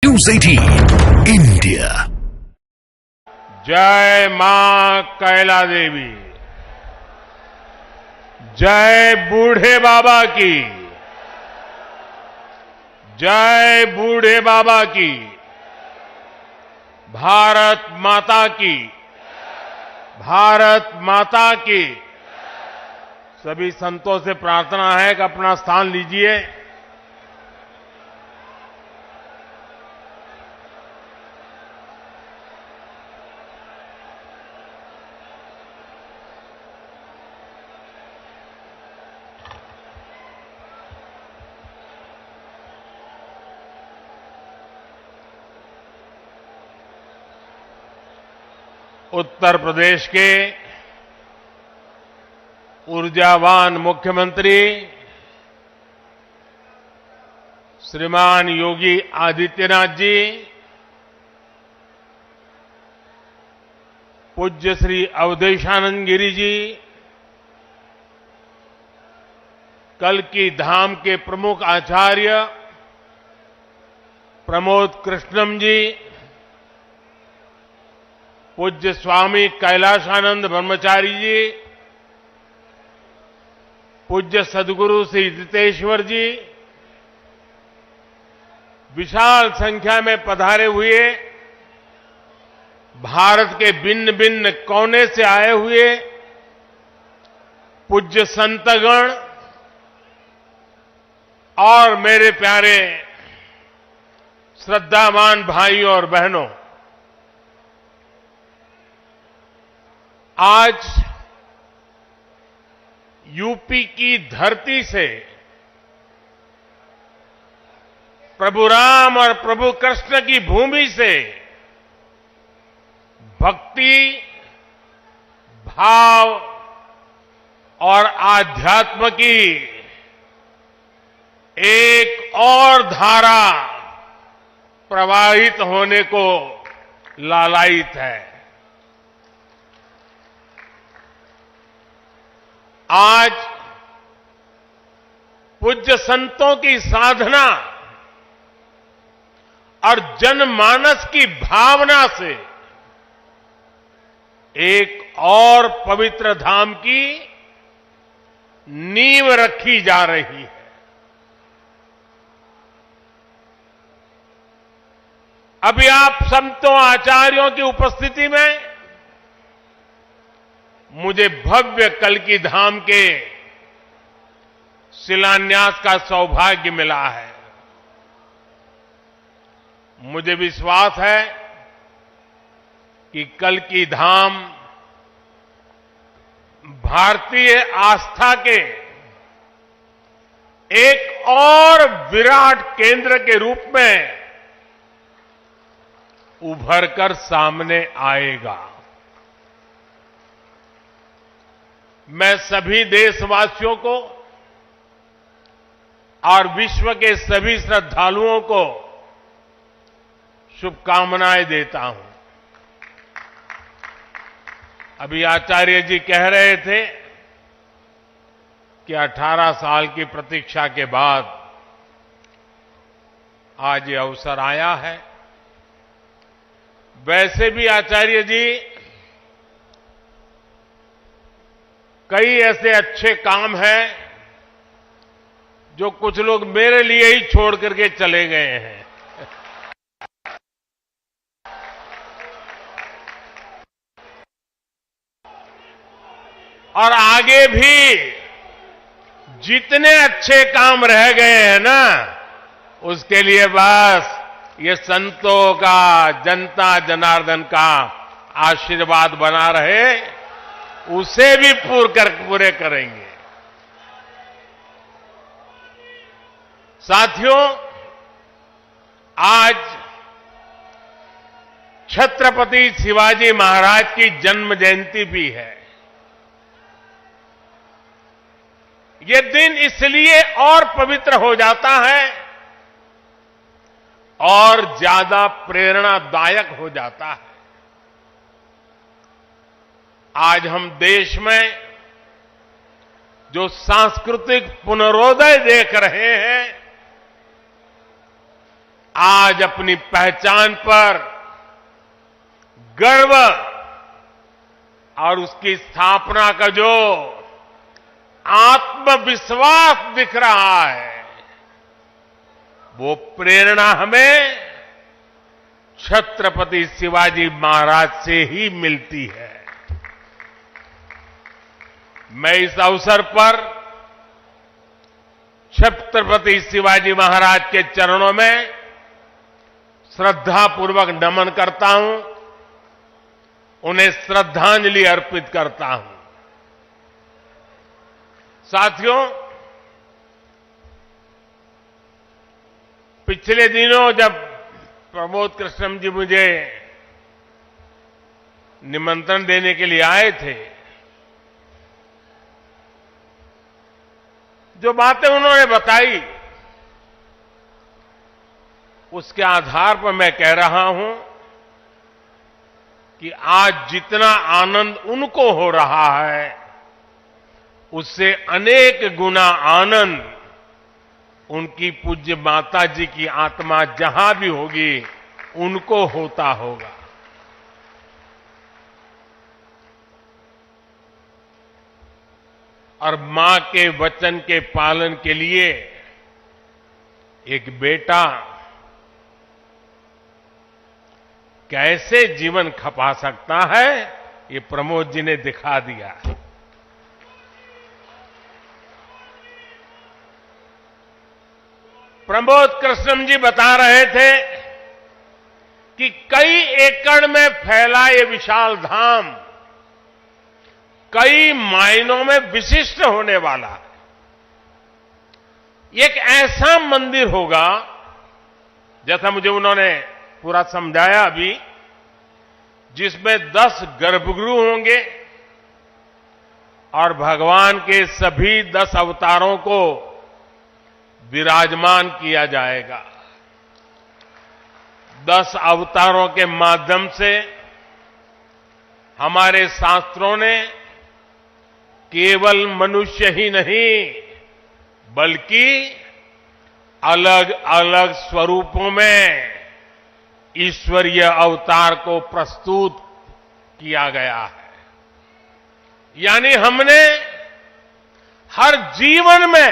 News 18 India। जय मां कैला देवी, जय बूढ़े बाबा की, जय बूढ़े बाबा की, भारत माता की, भारत माता की। सभी संतों से प्रार्थना है कि अपना स्थान लीजिए। उत्तर प्रदेश के ऊर्जावान मुख्यमंत्री श्रीमान योगी आदित्यनाथ जी, पूज्य श्री अवधेशानंद गिरी जी, कल्की धाम के प्रमुख आचार्य प्रमोद कृष्णम जी, पूज्य स्वामी कैलाशानंद ब्रह्मचारी जी, पूज्य सद्गुरु श्री जितेश्वर जी, विशाल संख्या में पधारे हुए भारत के भिन्न भिन्न कोने से आए हुए पूज्य संतगण और मेरे प्यारे श्रद्धावान भाइयों और बहनों, आज यूपी की धरती से प्रभु राम और प्रभु कृष्ण की भूमि से भक्ति, भाव और आध्यात्म की एक और धारा प्रवाहित होने को लालायित है। आज पूज्य संतों की साधना और जनमानस की भावना से एक और पवित्र धाम की नींव रखी जा रही है। अभी आप संतों आचार्यों की उपस्थिति में मुझे भव्य कल्की धाम के शिलान्यास का सौभाग्य मिला है। मुझे विश्वास है कि कल्की धाम भारतीय आस्था के एक और विराट केंद्र के रूप में उभर कर सामने आएगा। मैं सभी देशवासियों को और विश्व के सभी श्रद्धालुओं को शुभकामनाएं देता हूं। अभी आचार्य जी कह रहे थे कि 18 साल की प्रतीक्षा के बाद आज ये अवसर आया है। वैसे भी आचार्य जी कई ऐसे अच्छे काम हैं जो कुछ लोग मेरे लिए ही छोड़ करके चले गए हैं। और आगे भी जितने अच्छे काम रह गए हैं ना, उसके लिए बस ये संतों का, जनता जनार्दन का आशीर्वाद बना रहे, उसे भी पूरे करेंगे। साथियों, आज छत्रपति शिवाजी महाराज की जन्म जयंती भी है। ये दिन इसलिए और पवित्र हो जाता है और ज्यादा प्रेरणादायक हो जाता है। आज हम देश में जो सांस्कृतिक पुनरोदय देख रहे हैं, आज अपनी पहचान पर गर्व और उसकी स्थापना का जो आत्मविश्वास दिख रहा है, वो प्रेरणा हमें छत्रपति शिवाजी महाराज से ही मिलती है। मैं इस अवसर पर छत्रपति शिवाजी महाराज के चरणों में श्रद्धापूर्वक नमन करता हूं, उन्हें श्रद्धांजलि अर्पित करता हूं। साथियों, पिछले दिनों जब प्रमोद कृष्णम जी मुझे निमंत्रण देने के लिए आए थे, जो बातें उन्होंने बताई उसके आधार पर मैं कह रहा हूं कि आज जितना आनंद उनको हो रहा है, उससे अनेक गुना आनंद उनकी पूज्य माता जी की आत्मा जहां भी होगी उनको होता होगा। और मां के वचन के पालन के लिए एक बेटा कैसे जीवन खपा सकता है, ये प्रमोद जी ने दिखा दिया। प्रमोद कृष्णम जी बता रहे थे कि कई एकड़ में फैला ये विशाल धाम कई मायनों में विशिष्ट होने वाला है। एक ऐसा मंदिर होगा, जैसा मुझे उन्होंने पूरा समझाया अभी, जिसमें 10 गर्भगृह होंगे और भगवान के सभी 10 अवतारों को विराजमान किया जाएगा। 10 अवतारों के माध्यम से हमारे शास्त्रों ने केवल मनुष्य ही नहीं बल्कि अलग अलग स्वरूपों में ईश्वरीय अवतार को प्रस्तुत किया गया है। यानी हमने हर जीवन में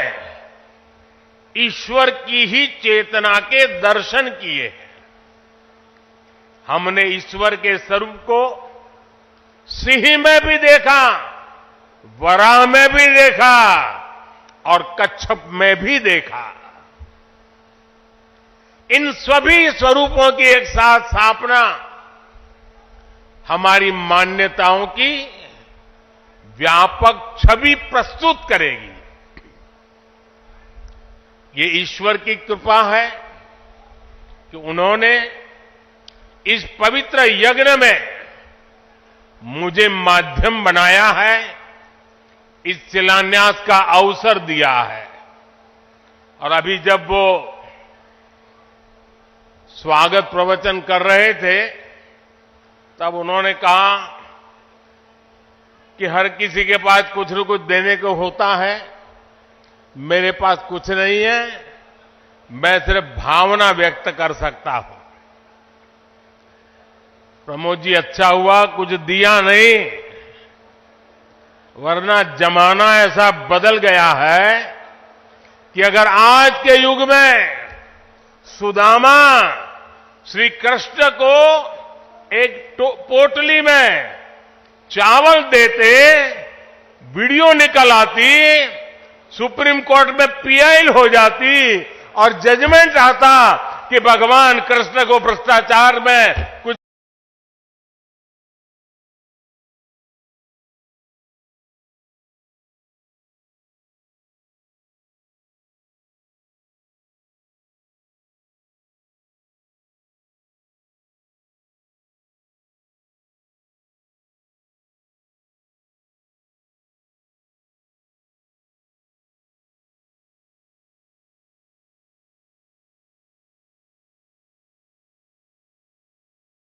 ईश्वर की ही चेतना के दर्शन किए हैं। हमने ईश्वर के स्वरूप को सिंह में भी देखा, वराह में भी देखा और कच्छप में भी देखा। इन सभी स्वरूपों की एक साथ स्थापना हमारी मान्यताओं की व्यापक छवि प्रस्तुत करेगी। ये ईश्वर की कृपा है कि उन्होंने इस पवित्र यज्ञ में मुझे माध्यम बनाया है, इस शिलान्यास का अवसर दिया है। और अभी जब वो स्वागत प्रवचन कर रहे थे, तब उन्होंने कहा कि हर किसी के पास कुछ न कुछ देने को होता है, मेरे पास कुछ नहीं है, मैं सिर्फ भावना व्यक्त कर सकता हूं। प्रमोद जी, अच्छा हुआ कुछ दिया नहीं, वरना जमाना ऐसा बदल गया है कि अगर आज के युग में सुदामा श्री कृष्ण को एक पोटली में चावल देते, वीडियो निकल आती, सुप्रीम कोर्ट में पीआई हो जाती और जजमेंट आता कि भगवान कृष्ण को भ्रष्टाचार में कुछ